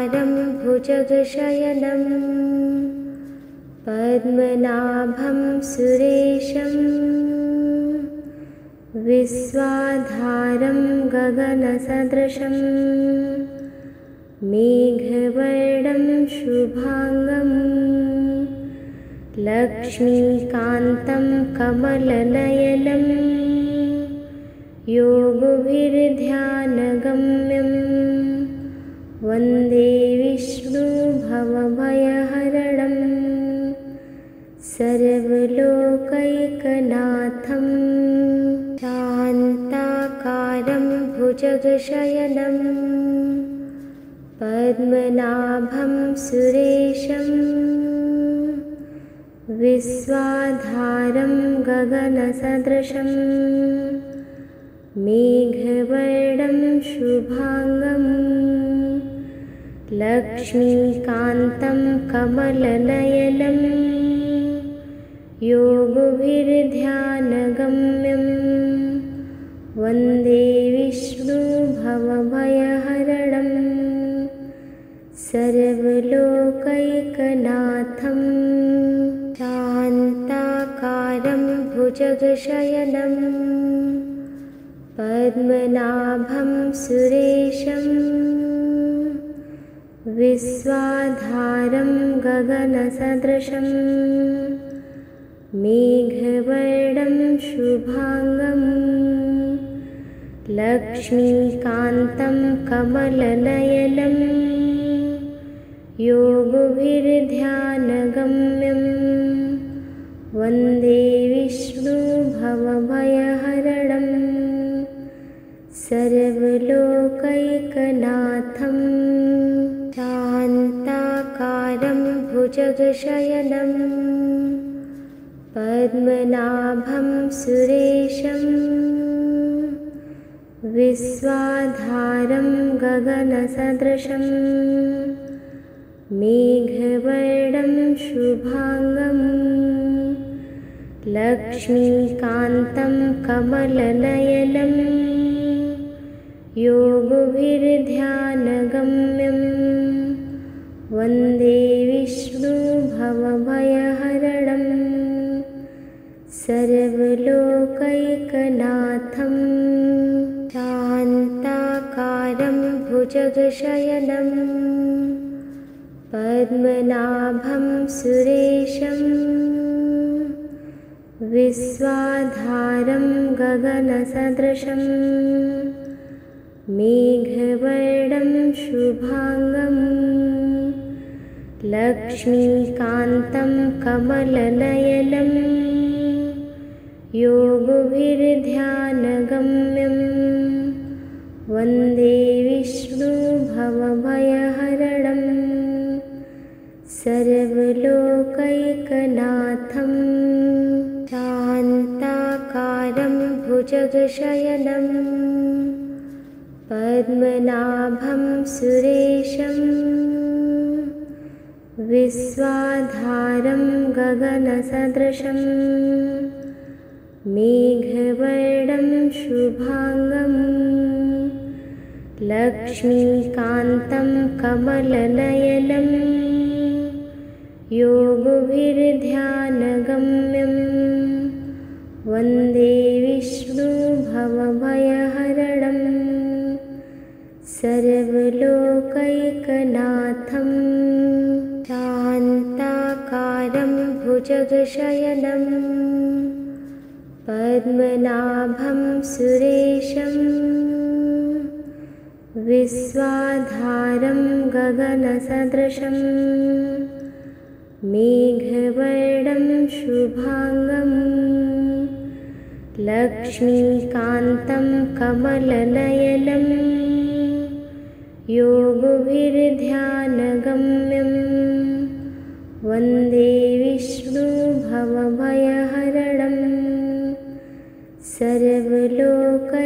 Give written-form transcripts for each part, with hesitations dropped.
शान्ताकारं भुजगशयनं पद्मनाभं सुरेशं विश्वाधारं गगनसदृशं मेघवर्णं शुभांगं लक्ष्मीकान्तं कमलनयनं योगभिर्ध्यानगम्यं वन्दे विष्णु भवभयहरणं सर्वलोकैकनाथं शान्ताकारं भुजगशयनं पद्मनाभं सुरेशं विश्वाधारं गगनसदृशं मेघवर्णं शुभांगं लक्ष्मीकान्तं कमलनयनं योगभिर्ध्यानगम्यं वन्दे विष्णु भवभयहरणं सर्वलोकैकनाथं शान्ताकारं भुजगशयनं पद्मनाभं सुरेशं विश्वाधारं गगनसदृशं मेघवर्णं शुभांगं लक्ष्मीकान्तं कमलनयनं योगभिर्ध्यानगम्यं वन्दे विष्णु भवभयहरणं सर्वलोकैकनाथं शान्ताकारं भुजगशयनं पद्मनाभं सुरेशं विश्वाधारं गगनसदृशं मेघवर्णं शुभांगं लक्ष्मीकान्तं कमलनयनं योगभिर्ध्यानगम्यं वन्दे विष्णु भवभयहरणं सर्वलोकैकनाथं शान्ताकारं भुजगशयनं पद्मनाभं सुरेशं विश्वाधारं गगनसदृशं मेघवर्णं शुभांगं लक्ष्मीकान्तं कमलनयनं योगभिर्ध्यानगम्यं वन्दे विष्णु भवभयहरणं सर्वलोकैकनाथं शान्ताकारं भुजगशयनं पद्मनाभं सुरेशं विश्वाधारं गगनसदृशं मेघवर्णं शुभांगं लक्ष्मीकान्तं कमलनयनं योगभिर्ध्यानगम्यं वन्दे विष्णु भवभयहरणं सर्वलोकैकनाथं शान्ताकारं भुजगशयनं पद्मनाभं सुरेशं विश्वाधारं गगनसदृशं मेघवर्णं शुभांगं लक्ष्मीकान्तं कमलनयनं योगभिर्ध्यानगम्यं वन्दे विष्णु भवभयहरणं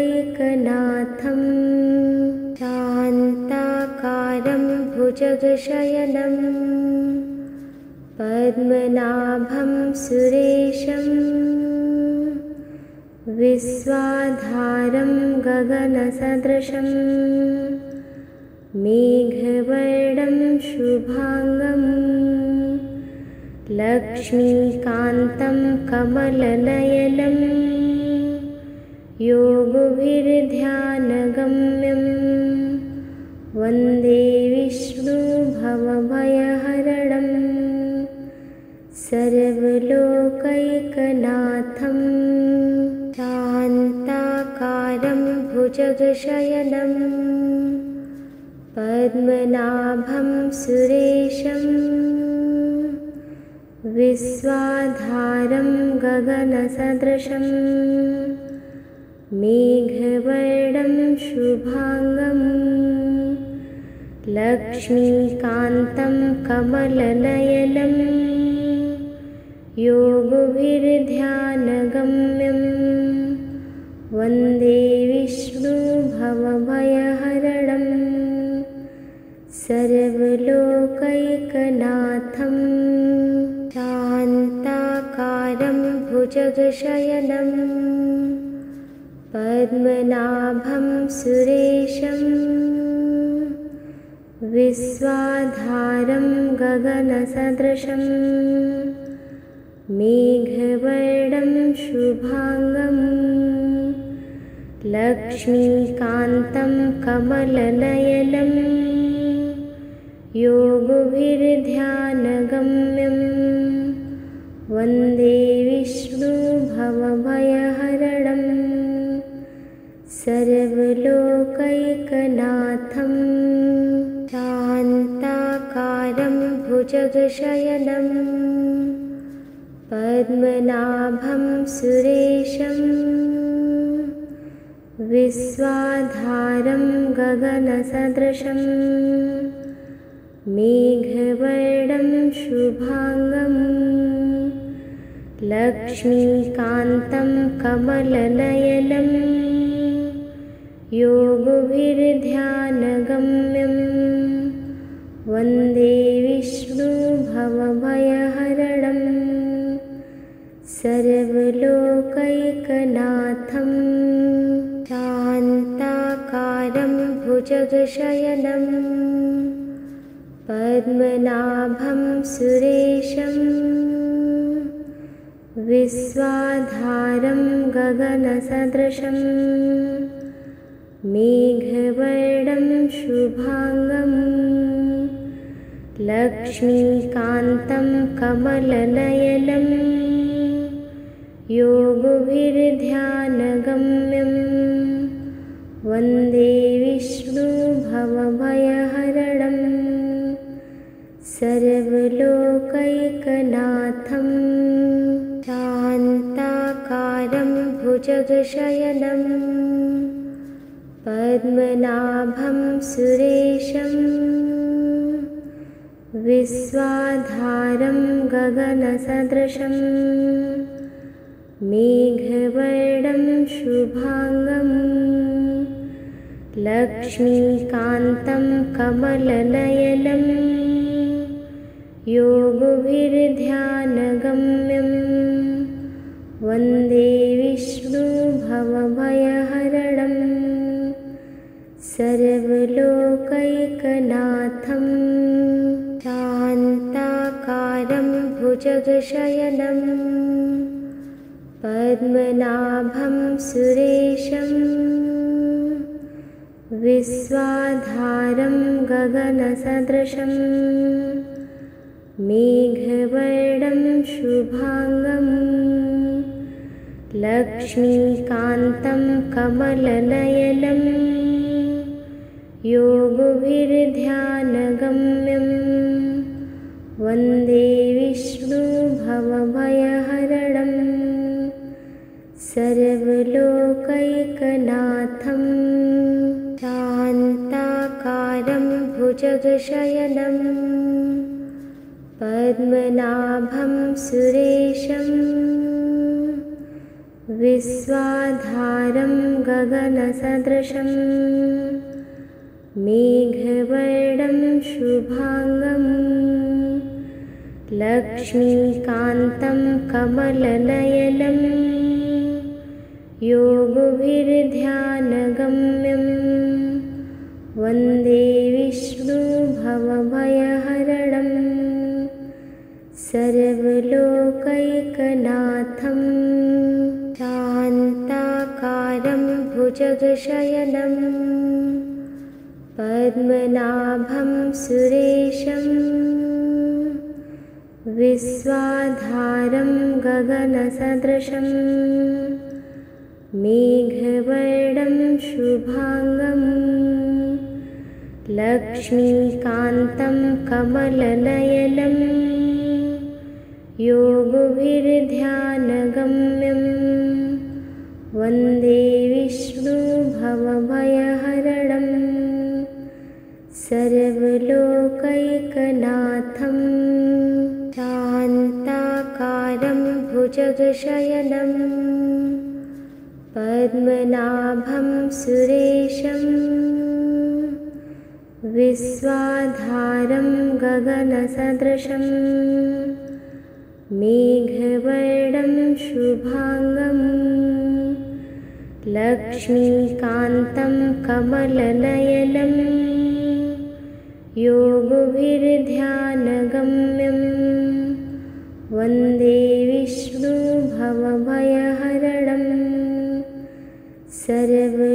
सर्वलोकैकनाथं शान्ताकारं भुजगशयनं पद्मनाभं सुरेशं विश्वाधारं गगनसदृशं मेघवर्णं शुभांगम् लक्ष्मीकान्तं कमलनयनं योगभिर्ध्यानगम्यं वन्दे विष्णु भवभयहरणं सर्वलोकैकनाथं शान्ताकारं भुजगशयनं पद्मनाभं सुरेशं विश्वाधारं गगनसदृशं मेघवर्णं शुभांगं लक्ष्मीकान्तं कमलनयनं योगभिर्ध्यानगम्यं वन्दे विष्णु भवभयहरणं सर्वलोकैकनाथं शान्ताकारं भुजगशयनं पद्मनाभं सुरेशं विश्वाधारं गगनसदृशं मेघवर्णं शुभांगं लक्ष्मीकान्तं कमलनयनं योगभिर्ध्यानगम्यं वन्दे विष्णु भवभयहरणं सर्वलोकैकनाथं शान्ताकारं भुजगशयनं पद्मनाभं सुरेशं विश्वाधारं गगनसदृशं मेघवर्णं शुभांगं लक्ष्मीकान्तं कमलनयनं योगभिर्ध्यानगम्यं वन्दे विष्णु भवभयहरणं सर्वलोकैकनाथं शान्ताकारं भुजगशयनं पद्मनाभं सुरेशं विश्वाधारं गगनसदृशं मेघवर्णं शुभांगं लक्ष्मीकान्तं कमलनयनं योगभिर्ध्यानगम्यं वन्दे विष्णु भवभयहरणं सर्वलोकैकनाथं शान्ताकारं भुजगशयनं पद्मनाभं सुरेशं विश्वाधारं गगनसदृशं मेघवर्णं शुभांगं लक्ष्मीकान्तं कमलनयनं योगभिर्ध्यानगम्यं वन्दे विष्णु भवभयहरणं सर्वलोकैकनाथं शान्ताकारं भुजगशयनं पद्मनाभं सुरेशं विश्वाधारं गगनसदृशं मेघवर्णं शुभांगं लक्ष्मीकान्तं कमलनयनं योगभिर्ध्यानगम्यं वन्दे विष्णु भवभयहरणं सर्वलोकैकनाथं शान्ताकारं भुजगशयनं पद्मनाभं सुरेशं विश्वाधारं गगनसदृशं मेघवर्णं शुभांगं लक्ष्मीकान्तं कमलनयनं योगभिर्ध्यानगम्यं वन्दे विष्णु भवभयहरणं भवभयहरणं सर्वलोकैकनाथं शान्ताकारं भुजगशयनं पद्मनाभं सुरेशं विश्वाधारं गगनसदृशं मेघवर्णं शुभांगं लक्ष्मीकान्तं कमलनयनं योगभिर्ध्यानगम्यं वन्दे विष्णुभवभयहरणं सर्वलोकैकनाथं शान्ताकारं भुजगशयनं पद्मनाभं सुरेशं विश्वाधारं गगनसदृशं मेघवर्णं शुभांगं लक्ष्मीकान्तं कमलनयनं योगभिर्ध्यानगम्यं वन्दे विष्णुभवभयहरणं सर्वलोकैकनाथं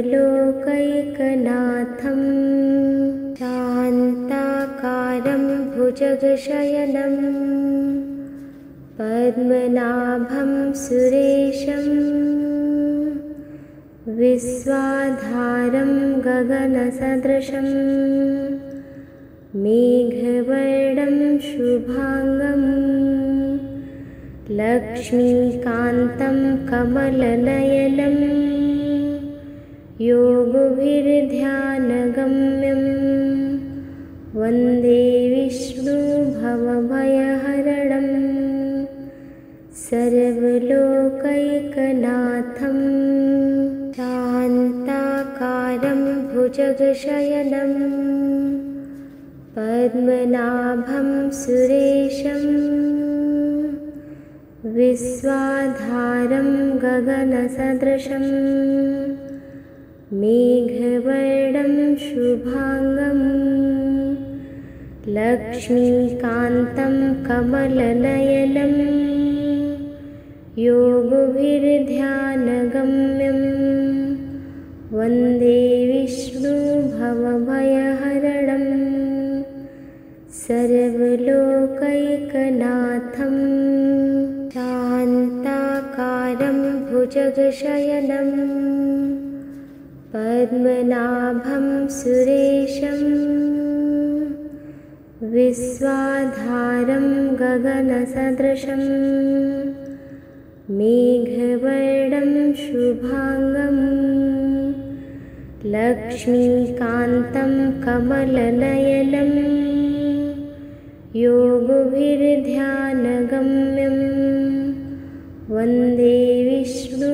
शान्ताकारं भुजगशयनं पद्मनाभं सुरेशं विश्वाधारं गगनसदृशं मेघवर्णं शुभांगं लक्ष्मीकान्तं कमलनयनं योगभिर्ध्यानगम्यं वन्दे विष्णुभवभयहरणं सर्वलोकैकनाथं शान्ताकारं भुजगशयनं पद्मनाभं सुरेशं विश्वाधारं गगनसदृशं मेघवर्णं शुभांगं लक्ष्मीकान्तं कमलनयनं योगभिर्ध्यानगम्यं वन्दे विष्णुभवभयहरणं सर्वलोकैकनाथं शान्ताकारं भुजगशयनं पद्मनाभं सुरेशं विश्वाधारं गगनसदृशं मेघवर्णं शुभांगं लक्ष्मीकान्तं कमलनयनं योगभिर्ध्यानगम्यं वन्दे विष्णुभवभयहरणं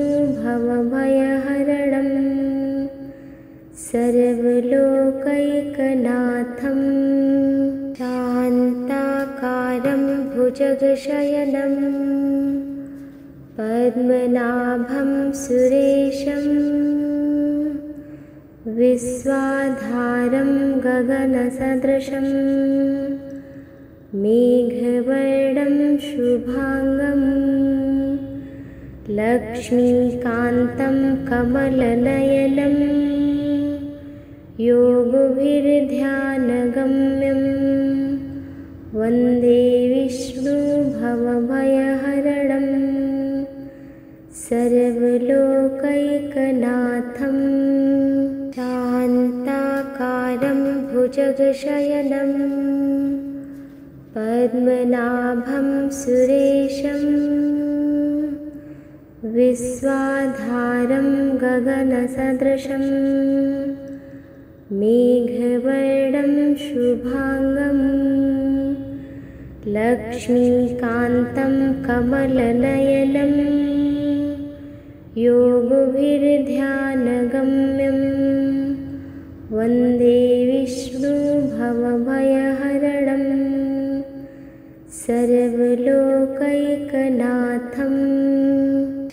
सर्वलोकैकनाथं शान्ताकारं भुजगशयनं पद्मनाभं सुरेशं विश्वाधारं गगनसदृशं मेघवर्णं शुभांगं लक्ष्मीकान्तं कमलनयनं योगभिर्ध्यानगम्यं वन्दे विष्णुभवभयहरणं सर्वलोकैकनाथं शान्ताकारं भुजगशयनं पद्मनाभं सुरेशं विश्वाधारं गगनसदृशं मेघवर्णं शुभांगं लक्ष्मीकान्तं कमलनयनं योगभिर्ध्यानगम्यं वन्दे विष्णुभवभयहरणं सर्वलोकैकनाथं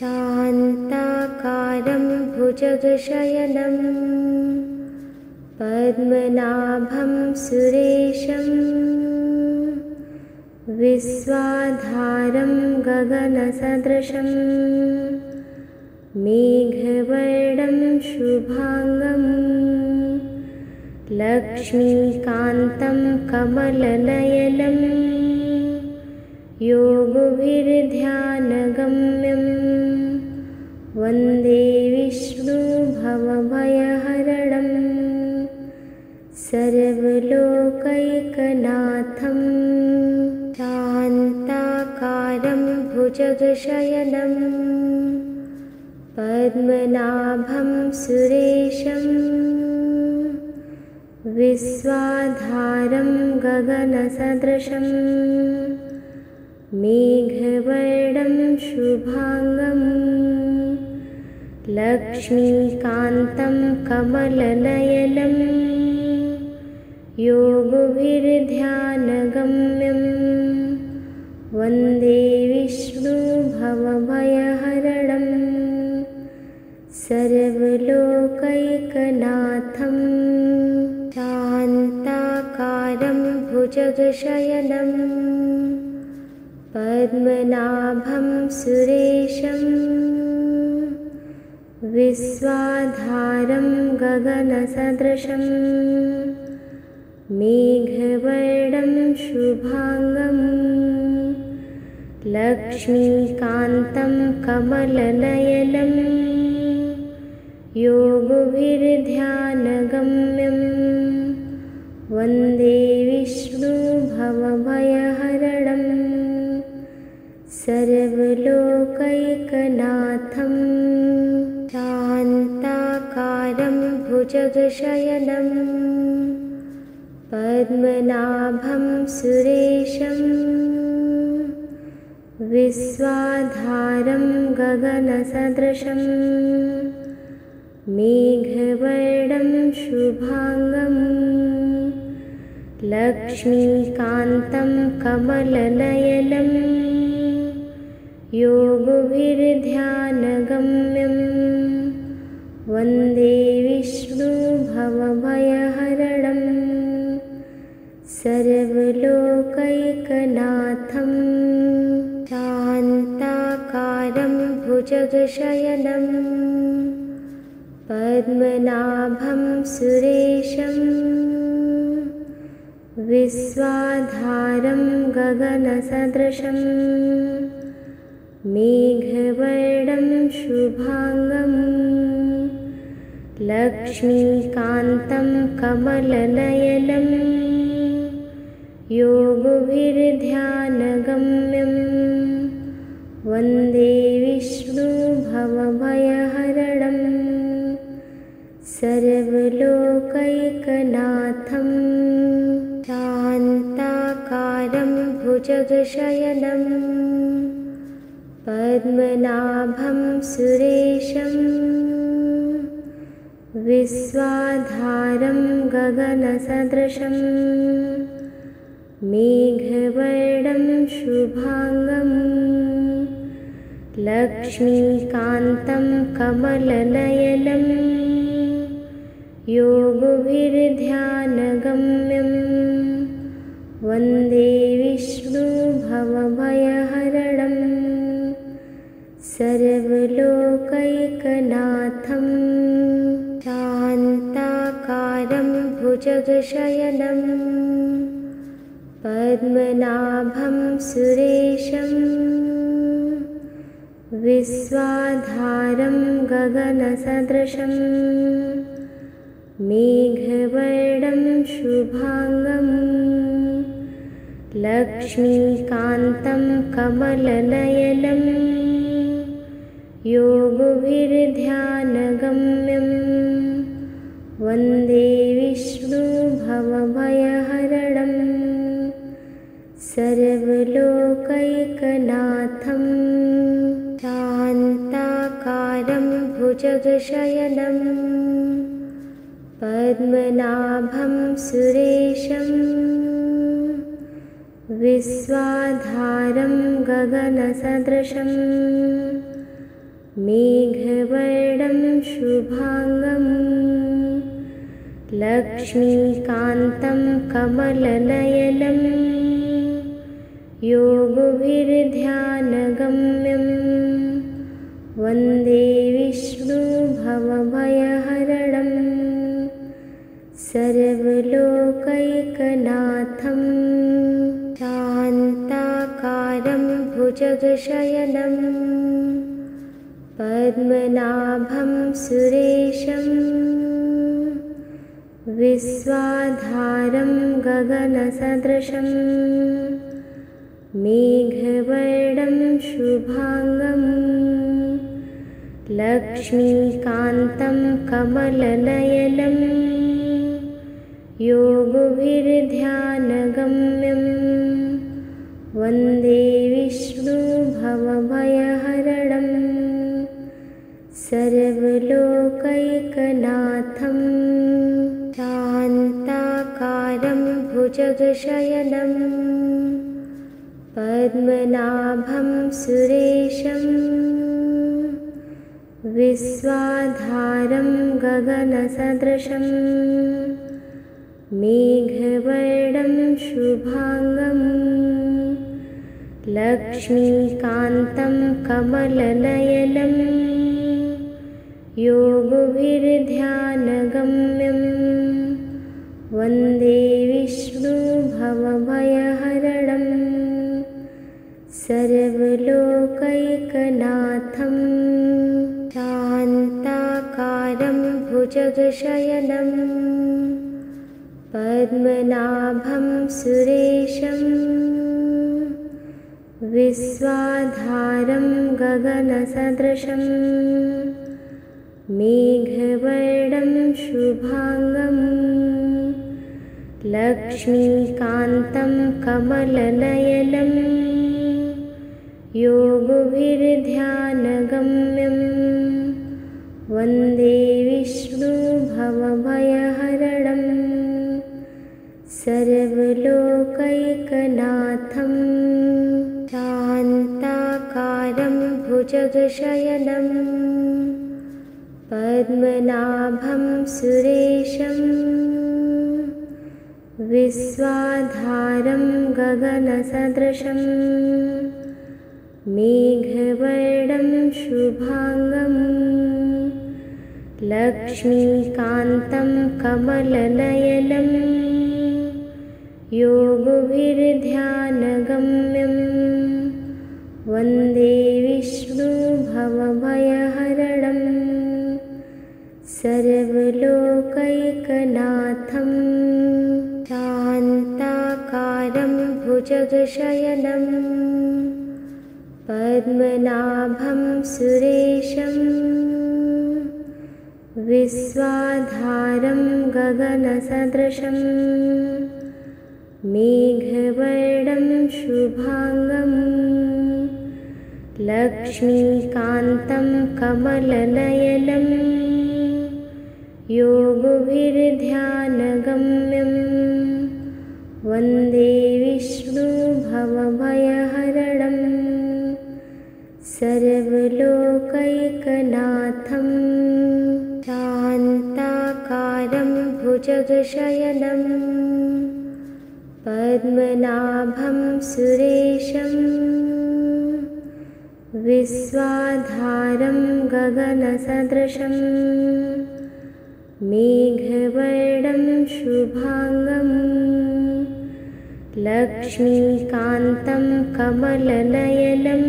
शान्ताकारं भुजगशयनं पद्मनाभं सुरेशं विश्वाधारं गगनसदृशं मेघवर्णं शुभांगं लक्ष्मीकान्तं कमलनयनं योगभिर्ध्यानगम्यं वन्दे विष्णु भवभयहरणं सर्वलोकैकनाथं शान्ताकारं भुजगशयनं पद्मनाभं सुरेशं विश्वाधारं गगनसदृशं मेघवर्णं शुभांगं लक्ष्मीकान्तं कमलनयनं योगभिर्ध्यानगम्यं वन्दे विष्णु भवभयहरणं सर्वलोकैकनाथं शान्ताकारं भुजगशयनं पद्मनाभं सुरेशं विश्वाधारं गगनसदृशं मेघवर्णं शुभांगं लक्ष्मीकान्तं कमलनयनं योगभिर्ध्यानगम्यं वन्दे विष्णु भवभयहरणं सर्वलोकैकनाथं शान्ताकारं भुजगशयनं पद्मनाभं सुरेशं विश्वाधारं गगनसदृशं मेघवर्णं शुभांगं लक्ष्मीकान्तं कमलनयनं योगभिर्ध्यानगम्यं वन्दे विष्णु भवभयहरणं सर्वलोकैकनाथं शान्ताकारं भुजगशयनं पद्मनाभं सुरेशं विश्वाधारं गगनसदृशं मेघवर्णं शुभांगं लक्ष्मीकान्तं कमलनयनं योगभिर्ध्यानगम्यं वन्दे विष्णु भवभयहरणं सर्वलोकैकनाथं शान्ताकारं भुजगशयनं पद्मनाभं सुरेशं विश्वाधारं गगनसदृशं मेघवर्णं शुभांगं लक्ष्मीकान्तं कमलनयनं योगभिर्ध्यानगम्यं वन्दे विष्णु भवभयहरणं सर्वलोकैकनाथं शान्ताकारं भुजगशयनं पद्मनाभं सुरेशं विश्वाधारं गगनसदृशं मेघवर्णं शुभांगं लक्ष्मीकान्तं कमलनयनं योगभिर्ध्यानगम्यं वन्दे विष्णु भवभयहरणं सर्वलोकैकनाथं शान्ताकारं भुजगशयनं पद्मनाभं सुरेशं विश्वाधारं गगनसदृशं मेघवर्णं शुभांगं लक्ष्मीकान्तं कमलनयनं योगभिर्ध्यानगम्यं वन्दे विष्णु भवभयहरणं सर्वलोकैकनाथं शान्ताकारं भुजगशयनं पद्मनाभं सुरेशं विश्वाधारं गगनसदृशं मेघवर्णं शुभांगं लक्ष्मीकान्तं कमलनयनं योगभिर्ध्यानगम्यं वन्दे विष्णु भवभयहरणं सर्वलोकैकनाथं शान्ताकारं भुजगशयनं पद्मनाभं सुरेशं विश्वाधारं गगनसदृशं मेघवर्णं शुभांगं लक्ष्मीकान्तं कमलनयनं योगभिर्ध्यानगम्यं वन्दे विष्णु भवभयहरणं सर्वलोकैकनाथं शान्ताकारं भुजगशयनं पद्मनाभं सुरेशं विश्वाधारं गगनसदृशं मेघवर्णं शुभांगं लक्ष्मीकान्तं कमलनयनं योगभिर्ध्यानगम्यं वन्दे विष्णु भवभयहरणं सर्वलोकैकनाथं शान्ताकारं भुजगशयनं पद्मनाभं सुरेशं विश्वाधारं गगनसदृशं मेघवर्णं शुभांगं लक्ष्मीकान्तं कमलनयनं योगभिर्ध्यानगम्यं वन्दे विष्णु भवभयहरणं सर्वलोकैकनाथं शान्ताकारं भुजगशयनं पद्मनाभं सुरेशं विश्वाधारं गगनसदृशं मेघवर्णं शुभांगं लक्ष्मीकान्तं कमलनयनं योगभिर्ध्यानगम्यं वन्दे विष्णु भवभयहरणं सर्वलोकैकनाथं शान्ताकारं भुजगशयनं पद्मनाभं सुरेशं विश्वाधारं गगनसदृशं मेघवर्णं शुभांगं लक्ष्मीकान्तं कमलनयनं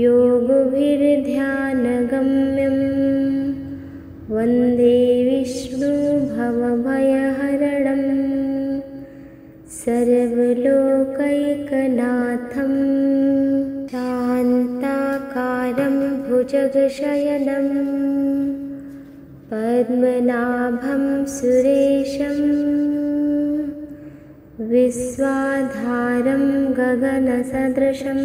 योगभिर्ध्यानगम्यं वन्दे विष्णु भवभयहरणं सर्वलोकैकनाथं शान्ताकारं भुजगशयनं पद्मनाभं सुरेशं विश्वाधारं गगनसदृशं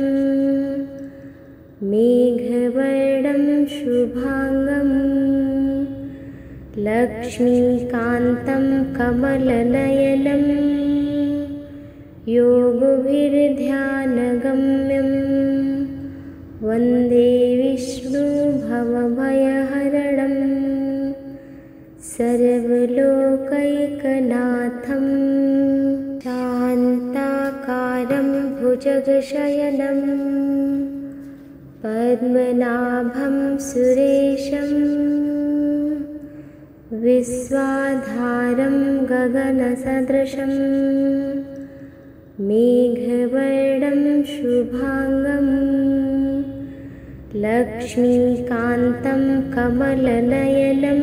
मेघवर्णं शुभांगं लक्ष्मीकान्तं कमलनयनं योगभिर्ध्यानगम्यं वन्दे विष्णु भवभयहरणं सर्वलोकैकनाथं शान्ताकारं भुजगशयनं पद्मनाभं सुरेशं विश्वाधारं गगनसदृशं मेघवर्णं शुभांगं लक्ष्मीकान्तं कमलनयनं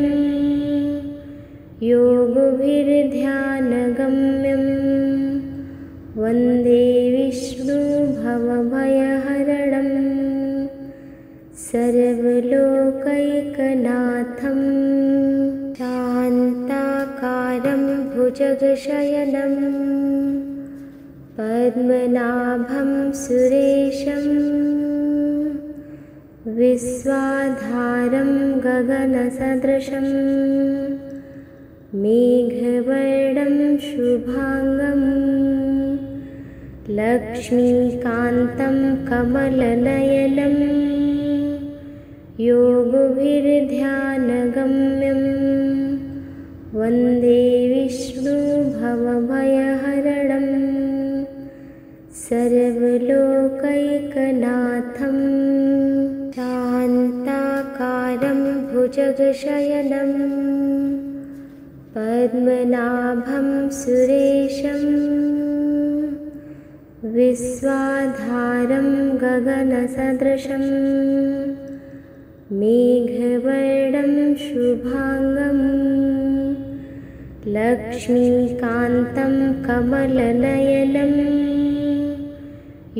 योगभिर्ध्यानगम्यं वन्दे विष्णुभवभयहरणं सर्वलोकैकनाथं शान्ताकारं भुजगशयनं पद्मनाभं सुरेशं विश्वाधारं गगनसदृशं मेघवर्णं शुभांगं लक्ष्मीकान्तं कमलनयनं योगभिर्ध्यानगम्यं वन्दे विष्णुभवभयहरणं सर्वलोकैकनाथं शान्ताकारं भुजगशयनं पद्मनाभं सुरेशं विश्वाधारं गगनसदृशं मेघवर्णं शुभांगं लक्ष्मीकान्तं कमलनयनं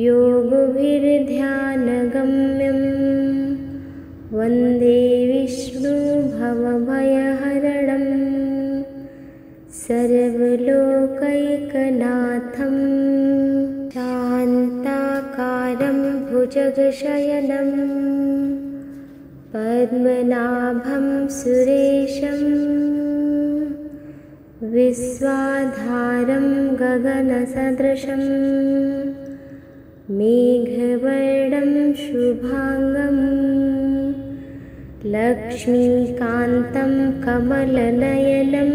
योगभिर्ध्यानगम्यं वन्दे विष्णुभवभयहरणं सर्वलोकैकनाथं शान्ताकारं भुजगशयनं पद्मनाभं सुरेशं विश्वाधारं गगनसदृशं मेघवर्णं शुभांगं लक्ष्मीकान्तं कमलनयनं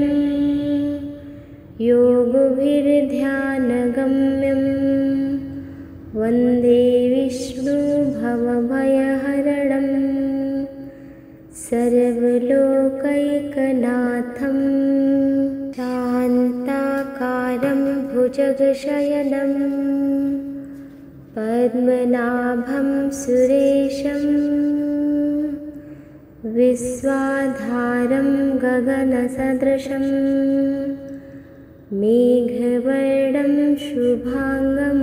योगभिर्ध्यानगम्यं वन्दे विष्णुभवभयहरणं सर्वलोकैकनाथं शान्ताकारं भुजगशयनं पद्मनाभं सुरेशं विश्वाधारं गगनसदृशं मेघवर्णं शुभांगं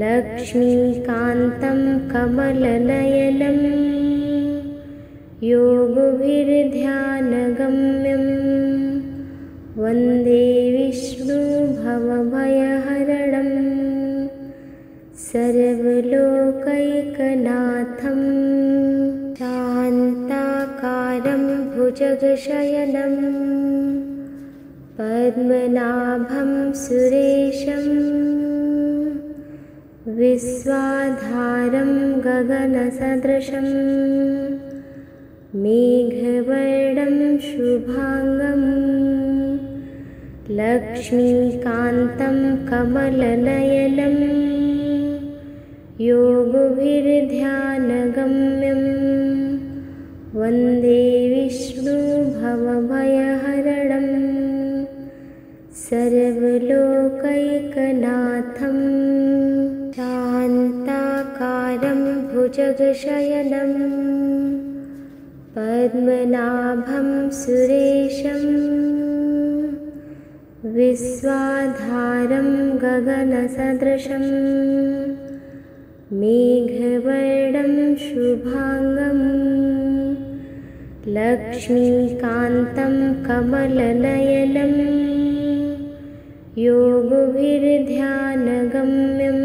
लक्ष्मीकान्तं कमलनयनं योगभिर्ध्यानगम्यं वन्दे विष्णुभवभयहरणं सर्वलोकैकनाथं शान्ताकारं भुजगशयनं पद्मनाभं सुरेशं विश्वाधारं गगनसदृशं मेघवर्णं शुभांगं लक्ष्मीकान्तं कमलनयनं योगभिर्ध्यानगम्यं वन्दे विष्णुभवभयहरणं सर्वलोकैकनाथं शान्ताकारं भुजगशयनं पद्मनाभं सुरेशं विश्वाधारं गगनसदृशं मेघवर्णं शुभांगं लक्ष्मीकान्तं कमलनयनं योगभिर्ध्यानगम्यं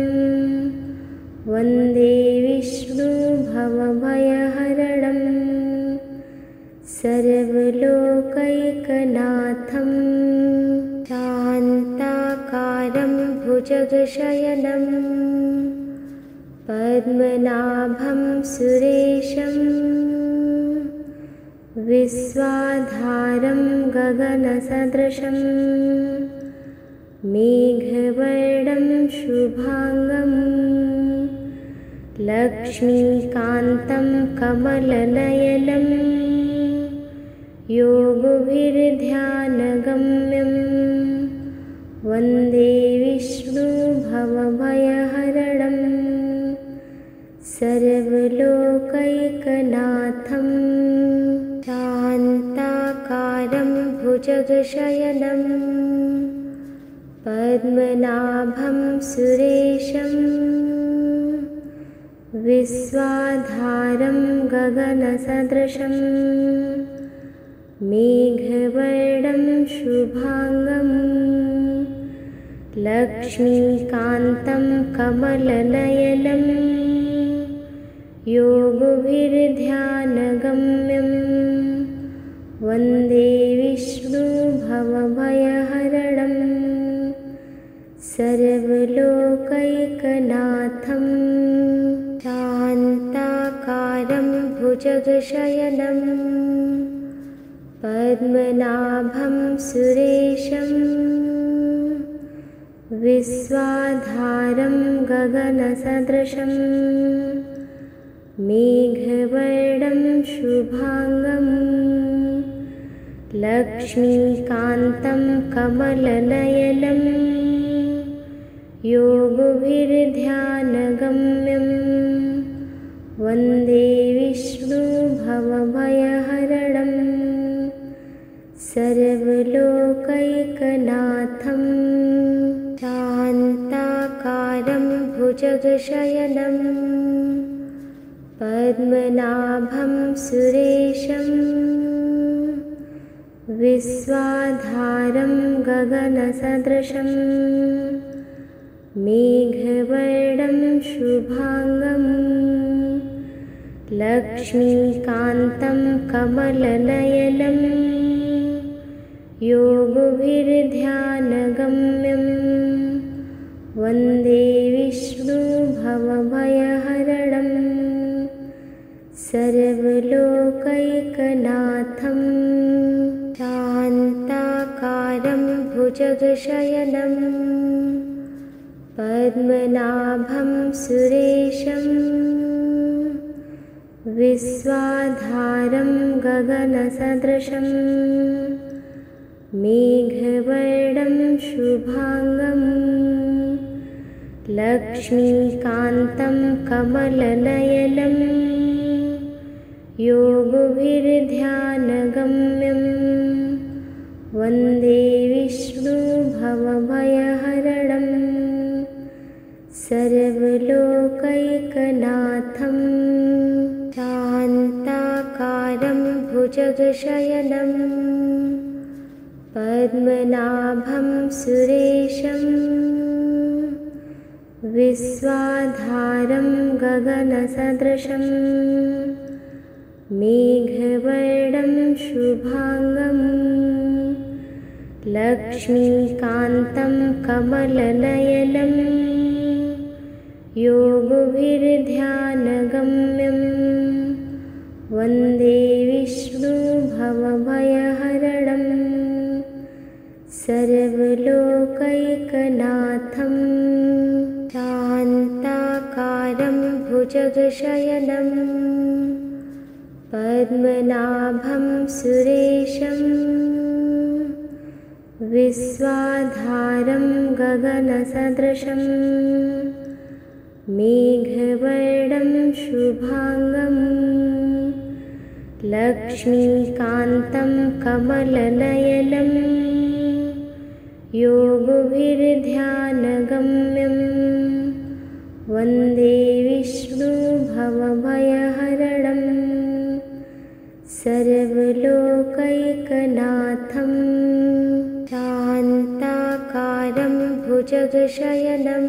वन्दे विष्णुभवभयहरणं सर्वलोकैकनाथं शान्ताकारं भुजगशयनं पद्मनाभं सुरेशं विश्वाधारं गगनसदृशं मेघवर्णं शुभांगं लक्ष्मीकान्तं कमलनयनं योगभिर्ध्यानगम्यं वन्दे विष्णुभवभयहरणं सर्वलोकैकनाथं शान्ताकारं भुजगशयनं पद्मनाभं सुरेशं विश्वाधारं गगनसदृशं मेघवर्णं शुभांगं लक्ष्मीकान्तं कमलनयनं योगभिर्ध्यानगम्यं वन्दे विष्णुभवभयहरणं सर्वलोकैकनाथं शान्ताकारं भुजगशयनं पद्मनाभं सुरेशं विश्वाधारं गगनसदृशं मेघवर्णं शुभांगं लक्ष्मीकान्तं कमलनयनं योगभिर्ध्यानगम्यं वन्दे विष्णुभवभयहरणं सर्वलोकैकनाथं शान्ताकारं भुजगशयनं पद्मनाभं सुरेशं विश्वाधारं गगनसदृशं मेघवर्णं शुभांगं लक्ष्मीकान्तं कमलनयनं योगभिर्ध्यानगम्यं वन्दे विष्णुभवभयहरणं सर्वलोकैकनाथं शान्ताकारं भुजगशयनं पद्मनाभं सुरेशं विश्वाधारं गगनसदृशं मेघवर्णं शुभांगं लक्ष्मीकान्तं कमलनयनं योगभिर्ध्यानगम्यं वन्दे विष्णुभवभयहरणं सर्वलोकैकनाथं शान्ताकारं भुजगशयनं पद्मनाभं सुरेशं विश्वाधारं गगनसदृशं मेघवर्णं शुभांगं लक्ष्मीकान्तं कमलनयनं योगभिर्ध्यानगम्यं वन्दे विष्णुभवभयहरणं सर्वलोकैकनाथं शान्ताकारं भुजगशयनं पद्मनाभं सुरेशं विश्वाधारं गगनसदृशं मेघवर्णं शुभांगं लक्ष्मीकान्तं कमलनयनं योगभिर्ध्यानगम्यं वन्दे विष्णुभवभयहरणं सर्वलोकैकनाथं शान्ताकारं भुजगशयनं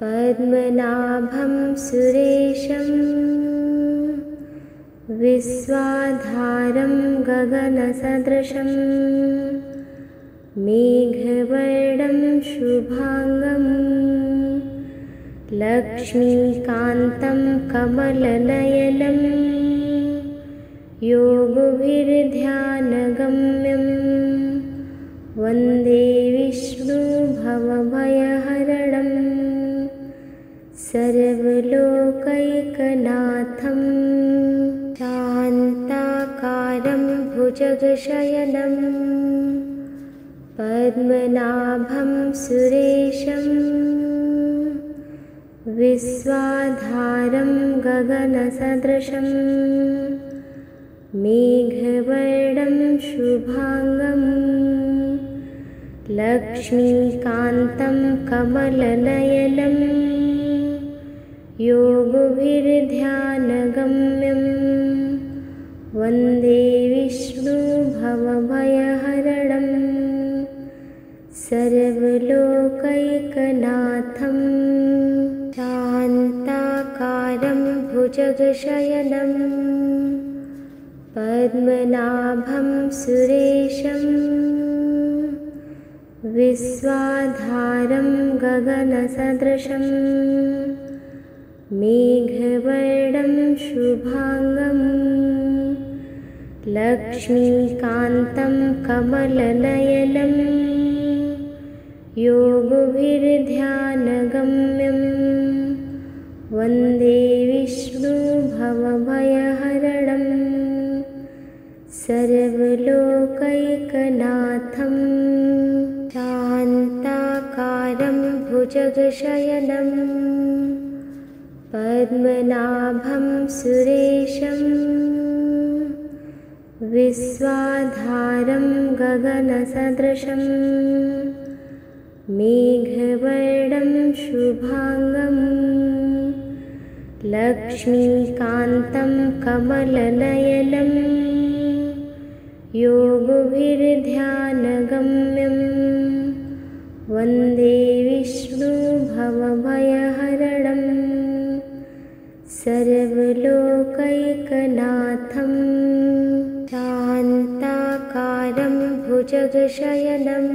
पद्मनाभं सुरेशं विश्वाधारं गगनसदृशं मेघवर्णं शुभांगं लक्ष्मीकान्तं कमलनयनं योगभिर्ध्यानगम्यं वन्दे विष्णुभवभयहरणं सर्वलोकैकनाथं शान्ताकारं भुजगशयनं पद्मनाभं सुरेशं विश्वाधारं गगनसदृशं मेघवर्णं शुभांगं लक्ष्मीकान्तं कमलनयनं योगभिर्ध्यानगम्यं वन्दे विष्णुभवभयहरणं सर्वलोकैकनाथं शान्ताकारं भुजगशयनं पद्मनाभं सुरेशं विश्वाधारं गगनसदृशं मेघवर्णं शुभांगं लक्ष्मीकान्तं कमलनयनं योगभिर्ध्यानगम्यं वन्दे विष्णुभवभयहरणं सर्वलोकैकनाथं शान्ताकारं भुजगशयनं पद्मनाभं सुरेशं विश्वाधारं गगनसदृशं मेघवर्णं शुभांगं लक्ष्मीकान्तं कमलनयनं योगभिर्ध्यानगम्यं वन्दे विष्णुभवभयहरणं सर्वलोकैकनाथं शान्ताकारं भुजगशयनं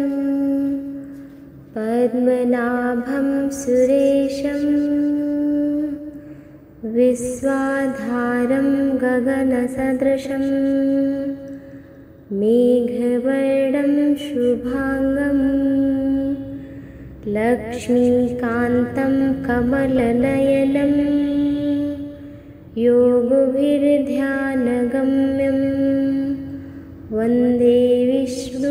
पद्मनाभं सुरेशं विश्वाधारं गगनसदृशं मेघवर्णं शुभांगं लक्ष्मीकान्तं कमलनयनं योगभिर्ध्यानगम्यं वन्दे विष्णुभवभयहरणं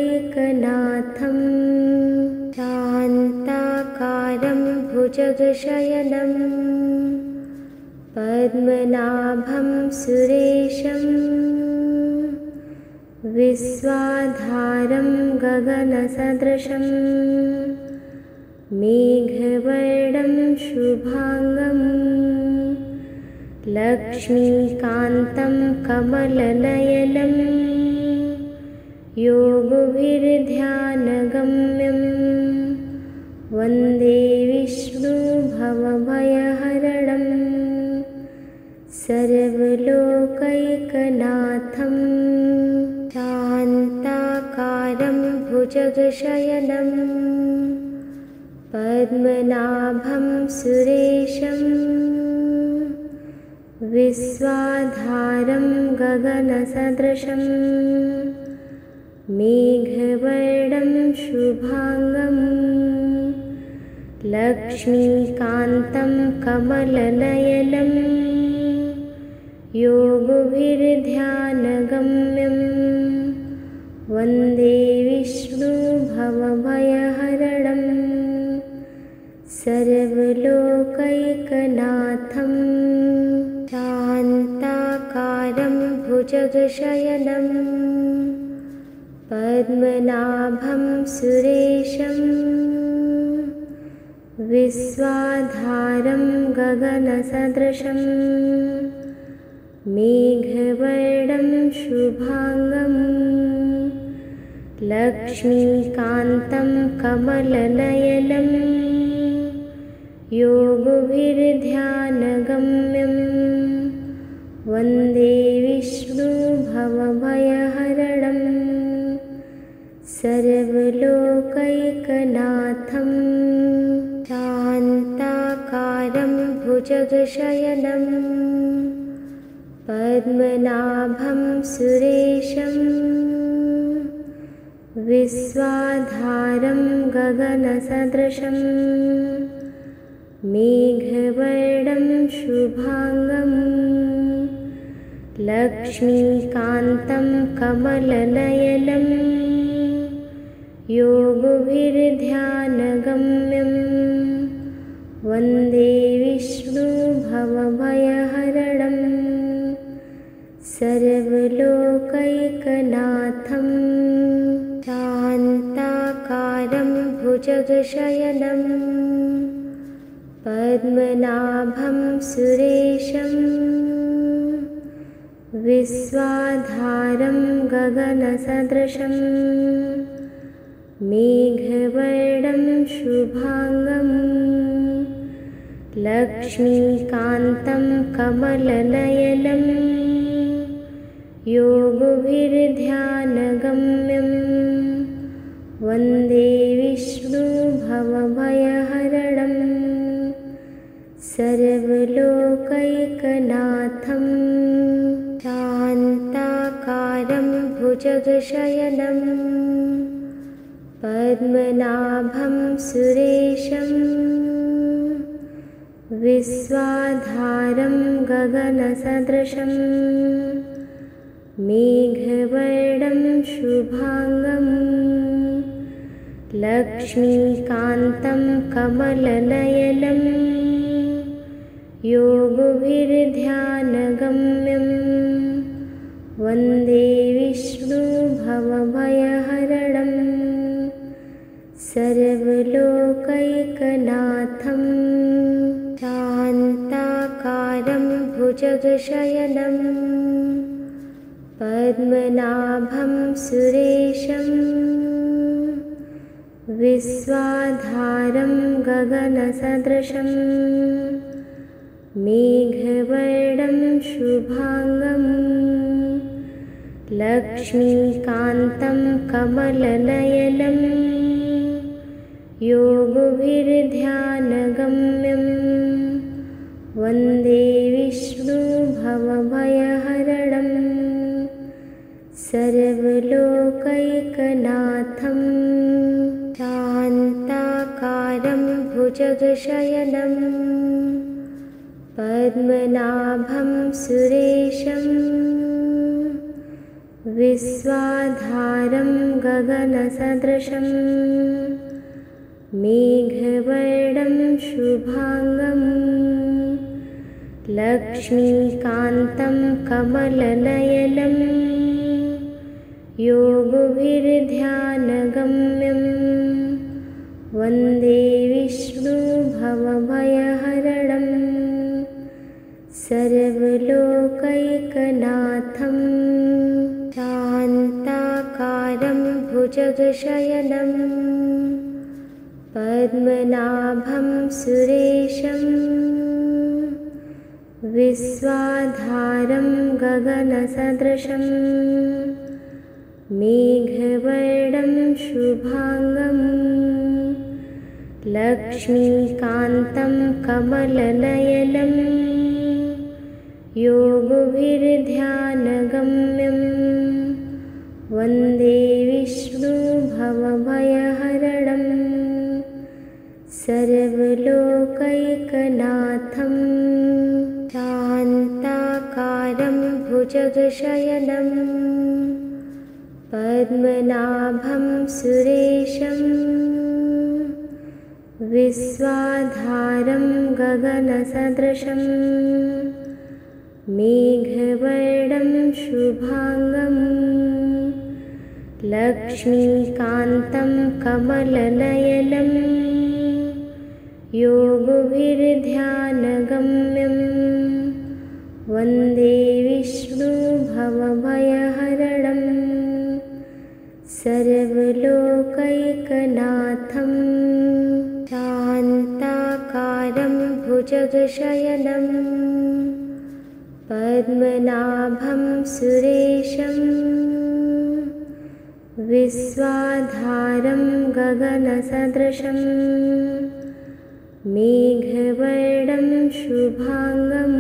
सर्वलोकैकनाथं शान्ताकारं भुजगशयनं पद्मनाभं सुरेशं विश्वाधारं गगनसदृशं मेघवर्णं शुभांगं लक्ष्मीकान्तं कमलनयनं योगभिर्ध्यानगम्यं वन्दे विष्णुभवभयहरणं सर्वलोकैकनाथं शान्ताकारं भुजगशयनं पद्मनाभं सुरेशं विश्वाधारं गगनसदृशं मेघवर्णं शुभांगं लक्ष्मीकान्तं कमलनयनं योगभिर्ध्यानगम्यं वन्दे विष्णुभवभयहरणं सर्वलोकैकनाथं शान्ताकारं भुजगशयनं पद्मनाभं सुरेशं विश्वाधारं गगनसदृशं मेघवर्णं शुभांगं लक्ष्मीकान्तं कमलनयनं योगभिर्ध्यानगम्यं वन्दे विष्णुभवभयहरणं सर्वलोकैकनाथं शान्ताकारं शान्ताकारं भुजगशयनं पद्मनाभं सुरेशं विश्वाधारं गगनसदृशं मेघवर्णं शुभांगं लक्ष्मीकान्तं कमलनयनं योगभिर्ध्यानगम्यं वन्दे विष्णु भवभयहरणं सर्वलोकैकनाथं शान्ताकारं भुजगशयनं पद्मनाभं सुरेशं विश्वाधारं गगनसदृशं मेघवर्णं शुभांगं लक्ष्मीकान्तं कमलनयनं योगभिर्ध्यानगम्यं वन्दे विष्णु भवभयहरणं सर्वलोकैकनाथं शान्ताकारं भुजगशयनं पद्मनाभं सुरेशं विश्वाधारं गगनसदृशं मेघवर्णं शुभांगं लक्ष्मीकान्तं कमलनयनं योगभिर्ध्यानगम्यं वन्दे विष्णु भवभयहरणं सर्वलोकैकनाथं शान्ताकारं भुजगशयनं पद्मनाभं सुरेशं विश्वाधारं गगनसदृशं मेघवर्णं शुभांगं लक्ष्मीकान्तं कमलनयनं योगभिर्ध्यानगम्यं वन्दे विष्णु भवभयहरणं सर्वलोकैकनाथं शान्ताकारं भुजगशयनं पद्मनाभं सुरेशं विश्वाधारं गगनसदृशं मेघवर्णं शुभांगं लक्ष्मीकान्तं कमलनयनं योगभिर्ध्यानगम्यं वन्दे विष्णु भवभयहरणं सर्वलोकैकनाथं शान्ताकारं भुजगशयनं पद्मनाभं सुरेशं विश्वाधारं गगनसदृशं मेघवर्णं शुभांगं लक्ष्मीकान्तं कमलनयनं योगभिर्ध्यानगम्यं वन्दे विष्णु भवभयहरणं सर्वलोकैकनाथं शान्ताकारं भुजगशयनं पद्मनाभं सुरेशं विश्वाधारं गगनसदृशं मेघवर्णं शुभांगं लक्ष्मीकान्तं कमलनयनं योगभिर्ध्यानगम्यं वन्दे विष्णु भवभयहरणं सर्वलोकैकनाथं शान्ताकारं भुजगशयनं पद्मनाभं सुरेशं विश्वाधारं गगनसदृशं मेघवर्णं शुभांगं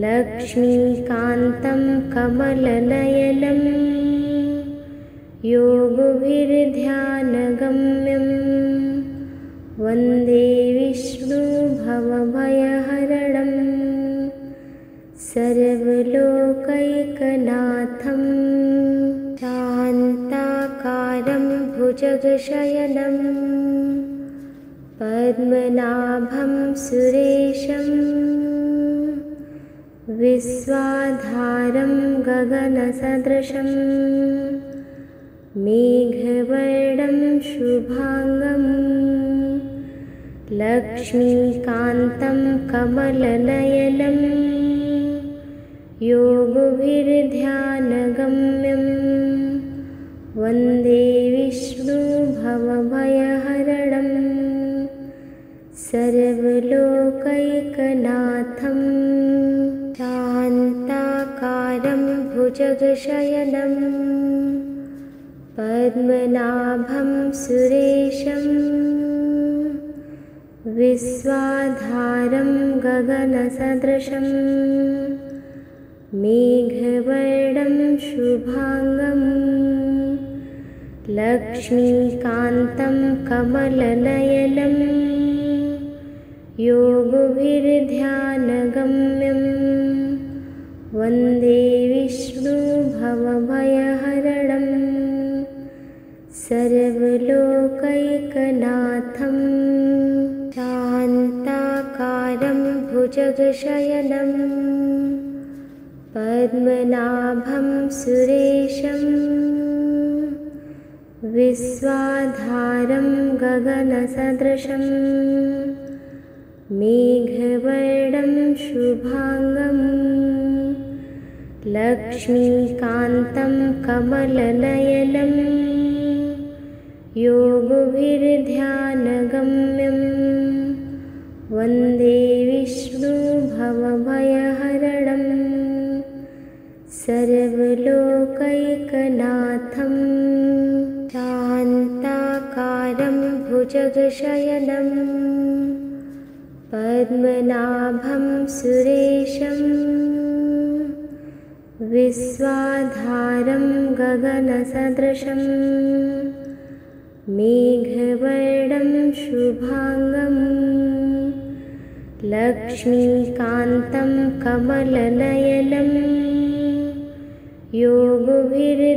लक्ष्मीकान्तं कमलनयनं योगभिर्ध्यानगम्यं वन्दे विष्णुभवभयहरणं सर्वलोकैकनाथं शान्ताकारं भुजगशयनं पद्मनाभं सुरेशं विश्वाधारं गगनसदृशं मेघवर्णं शुभांगं लक्ष्मीकान्तं कमलनयनं योगभिर्ध्यानगम्यं वन्दे विष्णुभवभयहरणं सर्वलोकैकनाथं शान्ताकारं भुजगशयनं पद्मनाभं सुरेशं विश्वाधारं गगनसदृशं मेघवर्णं शुभांगं लक्ष्मीकान्तं कमलनयनं योगभिर्ध्यानगम्यं वन्दे विष्णुभवभयहरणं सर्वलोकैकनाथं शान्ताकारं भुजगशयनं पद्मनाभं सुरेशं विश्वाधारं गगनसदृशं मेघवर्णं शुभांगं लक्ष्मीकान्तं कमलनयनं योगभिर्ध्यानगम्यं वन्दे विष्णुभवभयहरणं सर्वलोकैकनाथं शान्ताकारं भुजगशयनं पद्मनाभं सुरेशं विश्वाधारं गगनसदृशं मेघवर्णं शुभांगं लक्ष्मीकान्तं कमलनयनं योगभिर्ध्यानगम्यं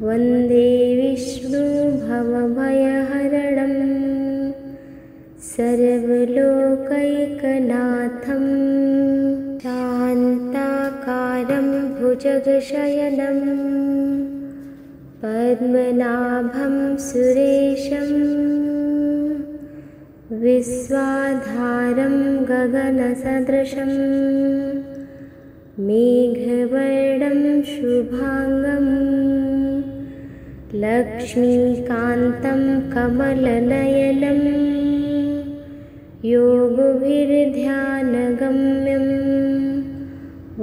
वन्दे विष्णुभवभयहरणं सर्वलोकैकनाथं शान्ताकारं भुजगशयनं पद्मनाभं सुरेशं विश्वाधारं गगनसदृशं मेघवर्णं शुभांगं लक्ष्मीकान्तं कमलनयनं योगभिर्ध्यानगम्यं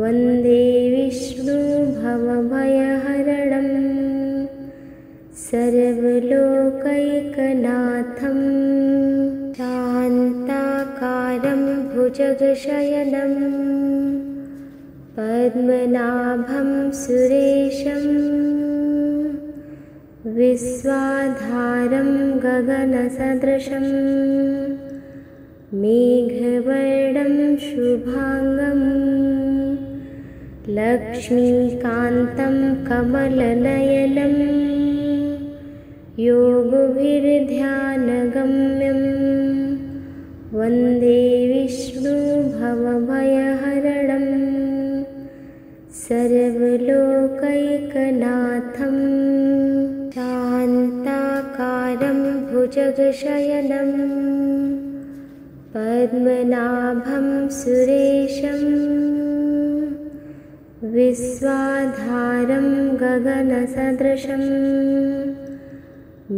वन्दे विष्णुभवभयहरणं सर्वलोकैकनाथं शान्ताकारं भुजगशयनं पद्मनाभं सुरेशं विश्वाधारं गगनसदृशं मेघवर्णं शुभांगं लक्ष्मीकान्तं कमलनयनं योगभिर्ध्यानगम्यं वन्दे विष्णुभवभयहरणं सर्वलोकैकनाथं शान्ताकारं भुजगशयनं पद्मनाभं सुरेशं विश्वाधारं गगनसदृशं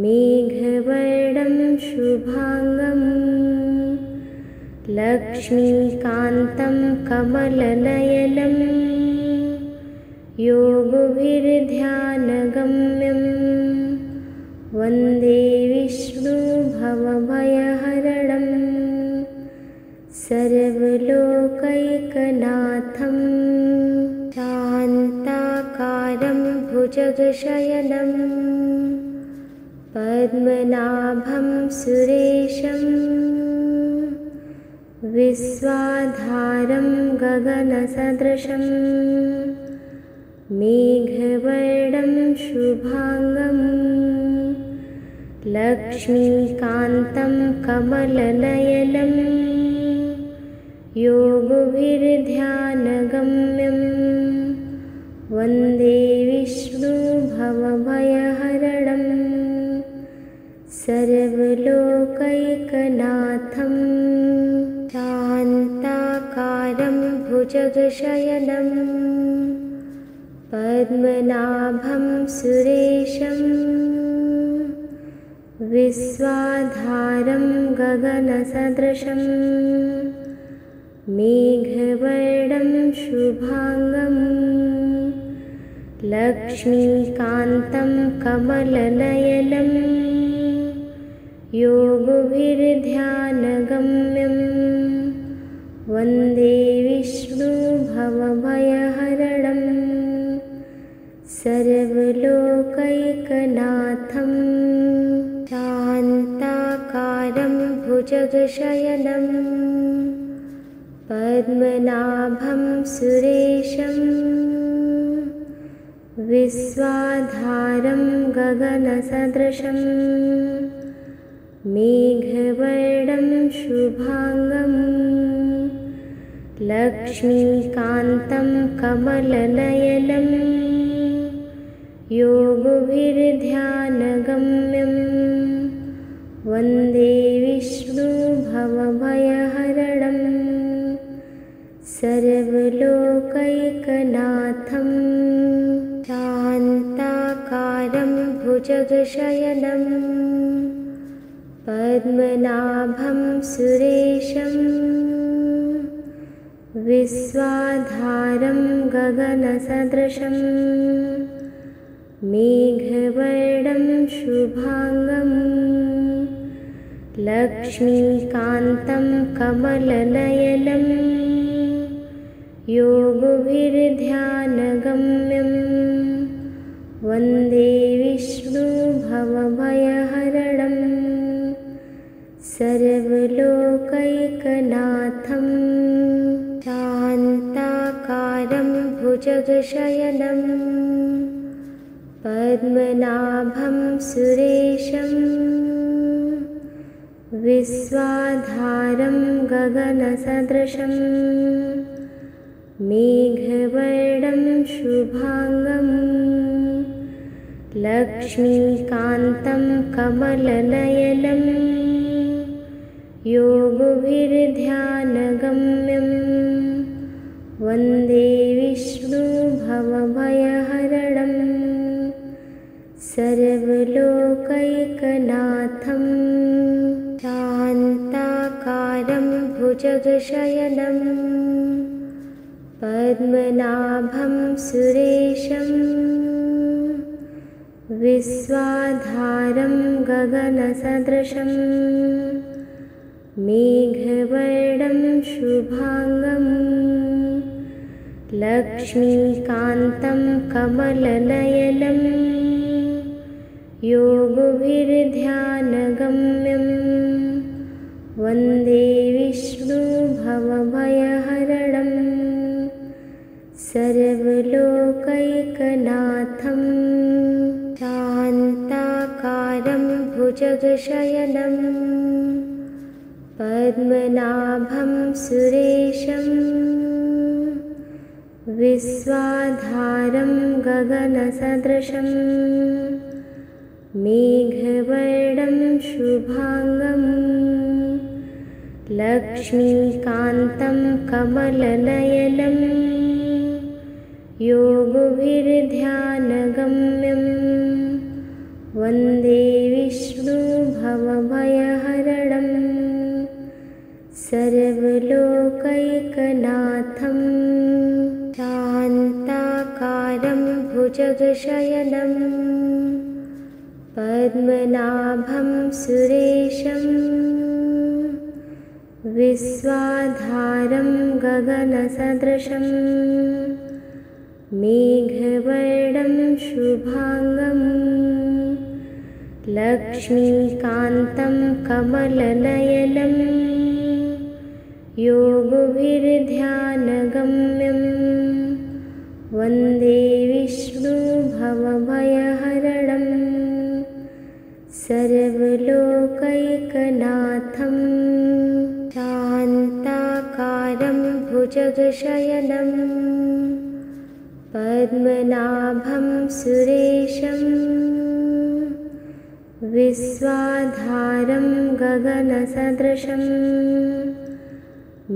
मेघवर्णं शुभांगं लक्ष्मीकान्तं कमलनयनं योगभिर्ध्यानगम्यं वन्दे सर्वलोकैकनाथं शान्ताकारं भुजगशयनं पद्मनाभं सुरेशं विश्वाधारं गगनसदृशं मेघवर्णं शुभांगं लक्ष्मीकान्तं कमलनयनं योगभिर्ध्यानगम्यं वन्दे विष्णुभवभयहरणं सर्वलोकैकनाथं शान्ताकारं भुजगशयनं पद्मनाभं सुरेशं विश्वाधारं गगनसदृशं मेघवर्णं शुभांगं लक्ष्मीकान्तं कमलनयनं योगभिर्ध्यानगम्यं वन्दे विष्णुभवभयहरणं सर्वलोकैकनाथं शान्ताकारं भुजगशयनं पद्मनाभं सुरेशं विश्वाधारं गगनसदृशं मेघवर्णं शुभांगं लक्ष्मीकान्तं कमलनयनं योगभिर्ध्यानगम्यं वन्दे विष्णुभवभयहरणं सर्वलोकैकनाथं शान्ताकारं भुजगशयनं पद्मनाभं सुरेशं विश्वाधारं गगनसदृशं मेघवर्णं शुभांगं लक्ष्मीकान्तं कमलनयनं योगभिर्ध्यानगम्यं वन्दे विष्णुभवभयहरणं सर्वलोकैकनाथं शान्ताकारं भुजगशयनं पद्मनाभं सुरेशं विश्वाधारं गगनसदृशं मेघवर्णं शुभांगं लक्ष्मीकान्तं कमलनयनं योगभिर्ध्यानगम्यं वन्दे विष्णुभवभयहरणं सर्वलोकैकनाथं शान्ताकारं भुजगशयनं पद्मनाभं सुरेशं विश्वाधारं गगनसदृशं मेघवर्णं शुभांगं लक्ष्मीकान्तं कमलनयनं योगभिर्ध्यानगम्यं वन्दे विष्णुभवभयहरणं सर्वलोकैकनाथं शान्ताकारं भुजगशयनं पद्मनाभं सुरेशं विश्वाधारं गगनसदृशं मेघवर्णं शुभांगं लक्ष्मीकान्तं कमलनयनं योगभिर्ध्यानगम्यं वन्दे विष्णुभवभयहरणं सर्वलोकैकनाथं शान्ताकारं भुजगशयनं पद्मनाभं सुरेशं विश्वाधारं गगनसदृशं मेघवर्णं शुभांगं लक्ष्मीकान्तं कमलनयनं योगभिर्ध्यानगम्यं वन्दे विष्णुभवभयहरणं सर्वलोकैकनाथं शान्ताकारं भुजगशयनं पद्मनाभं सुरेशं विश्वाधारं गगनसदृशं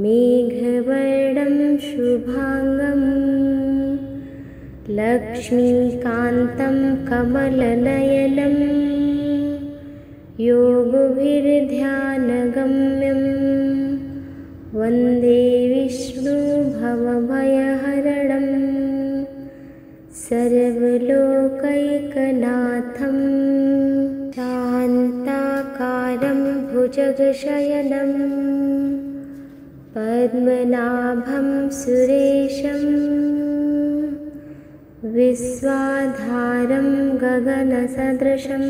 मेघवर्णं शुभांगं लक्ष्मीकान्तं कमलनयनं योगभिर्ध्यानगम्यं वन्दे विष्णुभवभयहरणं सर्वलोकैकनाथं शान्ताकारं भुजगशयनं पद्मनाभं सुरेशं विश्वाधारं गगनसदृशं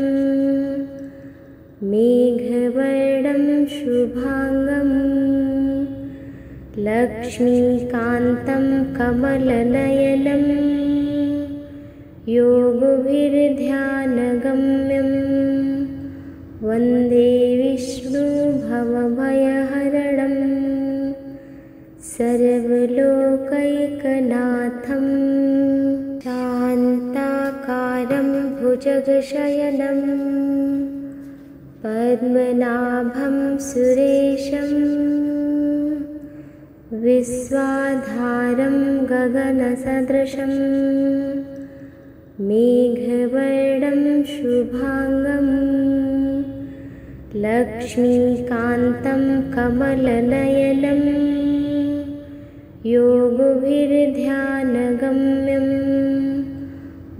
मेघवर्णं शुभांगं लक्ष्मीकान्तं कमलनयनं योगभिर्ध्यानगम्यं वन्दे विष्णुभवभयहरणं सर्वलोकैकनाथं शान्ताकारं भुजगशयनं पद्मनाभं सुरेशं विश्वाधारं गगनसदृशं मेघवर्णं शुभांगं लक्ष्मीकान्तं कमलनयनं योगभिर्ध्यानगम्यं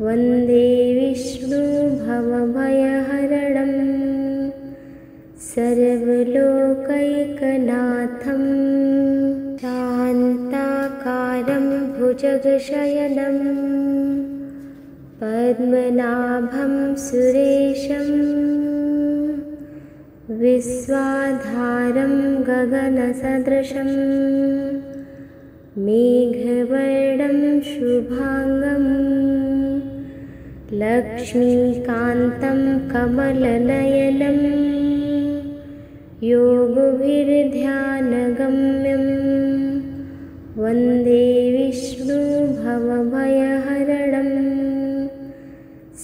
वन्दे विष्णुभवभयहरणं सर्वलोकैकनाथं शान्ताकारं भुजगशयनं पद्मनाभं सुरेशं विश्वाधारं गगनसदृशं मेघवर्णं शुभांगं लक्ष्मीकान्तं कमलनयनं योगभिर्ध्यानगम्यं वन्दे विष्णुभवभयहरणं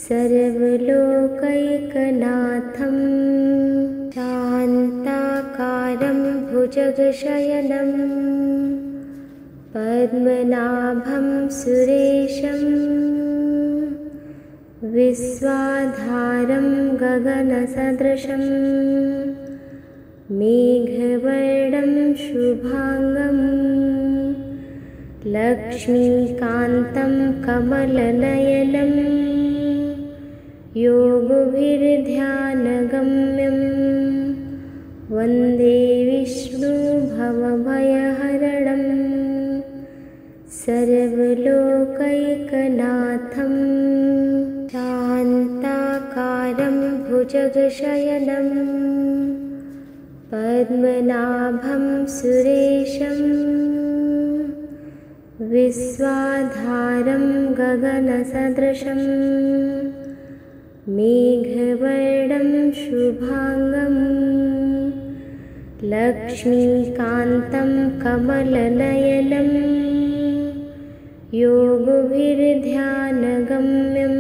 सर्वलोकैकनाथं शान्ताकारं भुजगशयनं पद्मनाभं सुरेशं विश्वाधारं गगनसदृशं मेघवर्णं शुभांगं लक्ष्मीकान्तं कमलनयनं योगभिर्ध्यानगम्यं वन्दे विष्णुभवभयहरणं सर्वलोकैकनाथं शान्ताकारं भुजगशयनं पद्मनाभं सुरेशं विश्वाधारं गगनसदृशं मेघवर्णं शुभांगं लक्ष्मीकान्तं कमलनयनं योगभिर्ध्यानगम्यं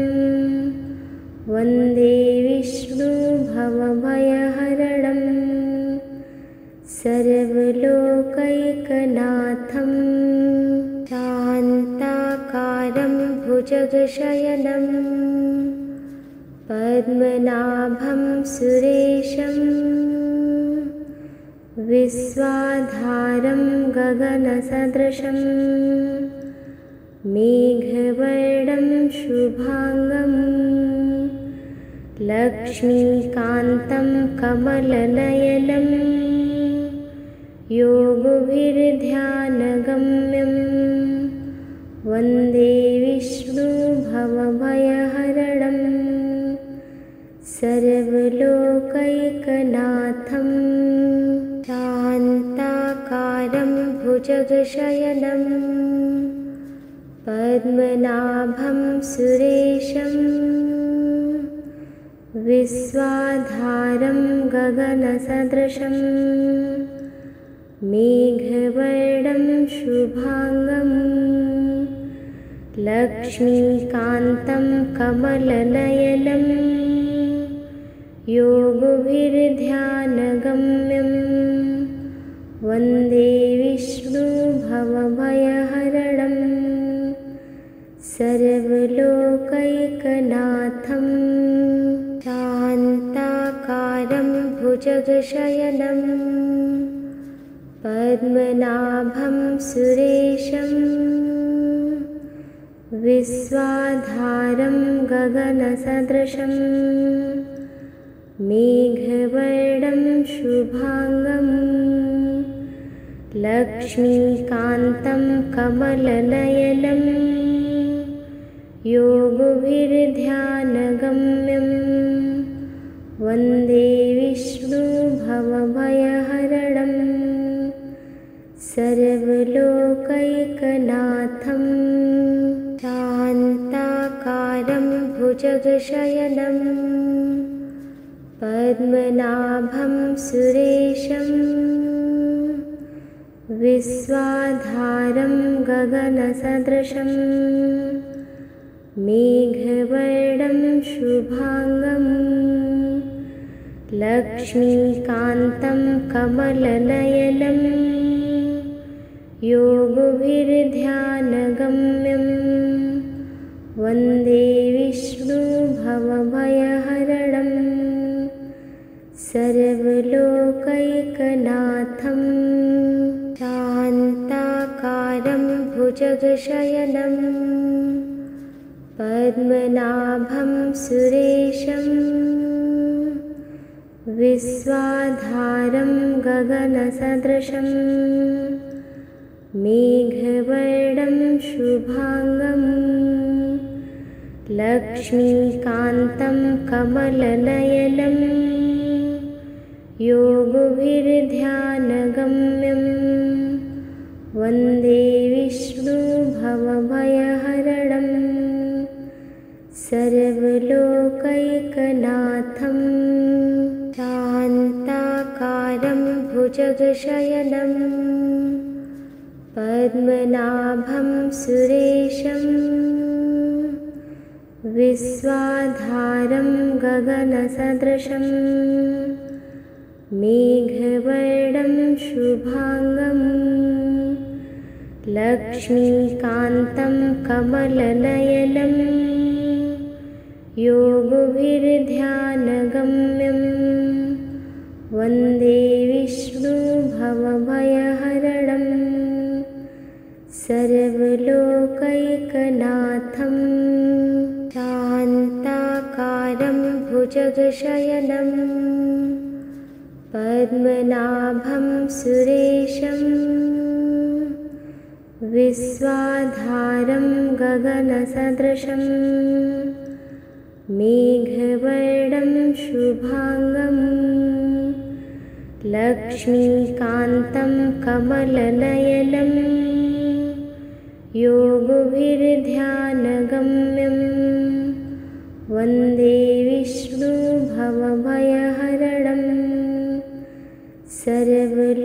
वन्दे विष्णुभवभयहरणं सर्वलोकैकनाथं शान्ताकारं भुजगशयनं पद्मनाभं सुरेशं विश्वाधारं गगनसदृशं मेघवर्णं शुभांगं लक्ष्मीकान्तं कमलनयनं योगभिर्ध्यानगम्यं वन्दे विष्णु भवभयहरणं सर्वलोकैकनाथं शान्ताकारं भुजगशयनं पद्मनाभं सुरेशं विश्वाधारं गगनसदृशं मेघवर्णं शुभांगं लक्ष्मीकान्तं कमलनयनं योगभिर्ध्यानगम्यं वन्दे विष्णु भवभयहरणं सर्वलोकैकनाथं शान्ताकारं भुजगशयनं पद्मनाभं सुरेशं विश्वाधारं गगनसदृशं मेघवर्णं शुभांगं लक्ष्मीकान्तं कमलनयनं योगभिर्ध्यानगम्यं वन्दे विष्णु भवभयहरणं सर्वलोकैकनाथं शान्ताकारं भुजगशयनं पद्मनाभं सुरेशं विश्वाधारं गगनसदृशं मेघवर्णं शुभांगं लक्ष्मीकान्तं कमलनयनं योगभिर्ध्यानगम्यं वन्दे विष्णु भवभयहरणं सर्वलोकैकनाथं शान्ताकारं भुजगशयनं पद्मनाभं सुरेशं विश्वाधारं गगनसदृशं मेघवर्णं शुभांगं लक्ष्मीकान्तं कमलनयनं योगभिर्ध्यानगम्यं वन्दे विष्णु भवभयहरणं सर्वलोकैकनाथं शान्ताकारं भुजगशयनं पद्मनाभं सुरेशं विश्वाधारं गगनसदृशं मेघवर्णं शुभांगं लक्ष्मीकान्तं कमलनयनं योगभिर्ध्यानगम्यं वन्दे विष्णु भवभयहरणं सर्वलोकैकनाथं शान्ताकारं भुजगशयनं पद्मनाभं सुरेशं विश्वाधारं गगनसदृशं मेघवर्णं शुभांगं लक्ष्मीकान्तं कमलनयनं योगभिर्ध्यानगम्यं वन्दे विष्णु भवभयहरणं सर्वलोकैकनाथं